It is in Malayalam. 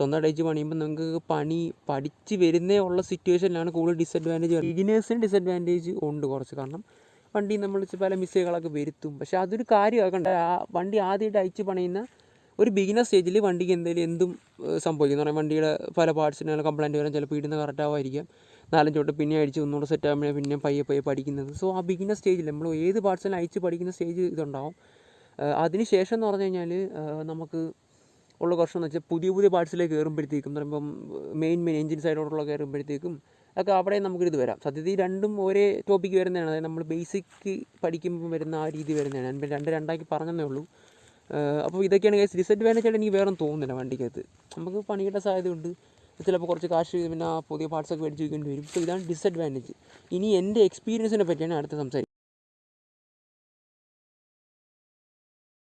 സ്വന്തമായിട്ട് അയച്ച് പണിയുമ്പോൾ നിങ്ങൾക്ക് പണി പഠിച്ച് വരുന്നേ ഉള്ള സിറ്റുവേഷനിലാണ് കൂടുതൽ ഡിസഡ്വാൻറ്റേജ്. ബിഗിനേഴ്സിന് ഡിസഡ്വാൻറ്റേജ് ഉണ്ട് കുറച്ച്. കാരണം വണ്ടി നമ്മൾ പല മിസ്റ്റേക്കുകളൊക്കെ വരുത്തും. പക്ഷേ അതൊരു കാര്യമാക്കണ്ട. ആ വണ്ടി ആദ്യമായിട്ട് അയച്ച് പണിയുന്ന ഒരു ബിഗിനർ സ്റ്റേജിൽ വണ്ടിക്ക് എന്തും സംഭവിക്കും. എന്ന് പറഞ്ഞാൽ വണ്ടിയുടെ പല പാർട്സിന് കംപ്ലയിൻറ്റ് വരാൻ ചിലപ്പോൾ ഇടുന്ന കറക്റ്റ് ആവായിരിക്കാം. 4-5 തൊട്ട് പിന്നെ അടിച്ച് ഒന്നുകൂടെ സെറ്റ് ആകുമ്പോഴേ പിന്നെ പയ്യെ പഠിക്കുന്നത്. സോ ആ ബിഗിനർ സ്റ്റേജിൽ നമ്മൾ ഏത് പാർട്സിനും അയച്ച് പഠിക്കുന്ന സ്റ്റേജ് ഇതുണ്ടാവും. അതിന് ശേഷം എന്ന് പറഞ്ഞു കഴിഞ്ഞാൽ നമുക്ക് ഉള്ള കുറച്ചെന്ന് വെച്ചാൽ പുതിയ പാർട്സിലേക്ക് കയറുമ്പോഴത്തേക്കും എന്ന് പറയുമ്പം മെയിൻ എഞ്ചിൻ സൈഡോടുള്ള കയറുമ്പോഴത്തേക്കും ഒക്കെ അവിടെ നമുക്കിത് വരാം. സത്യത്തിൽ രണ്ടും ഒരേ ടോപ്പിക്ക് വരുന്നതാണ്. അതായത് നമ്മൾ ബേസിക് പഠിക്കുമ്പോൾ വരുന്ന ആ രീതി വരുന്നതാണ്. ഞാൻ രണ്ടാക്കി പറഞ്ഞതേ ഉള്ളൂ. അപ്പോൾ ഇതൊക്കെയാണ് കേസ്. ഡിസഡ്വാൻറ്റേജ് ആയിട്ട് എനിക്ക് വേറെ തോന്നുന്നില്ല വണ്ടിക്കകത്ത്. നമുക്ക് പണിയുടെ സാധ്യതയുണ്ട്, ചിലപ്പോൾ കുറച്ച് കാശ് പിന്നെ പുതിയ പാർട്സൊക്കെ മേടിച്ച് വയ്ക്കേണ്ടി വരും. സോ ഇതാണ് ഡിസഡ്വാൻറ്റേജ്. ഇനി എൻ്റെ എക്സ്പീരിയൻസിനെ പറ്റിയാണ് അടുത്ത് സംസാരിക്കുന്നത്.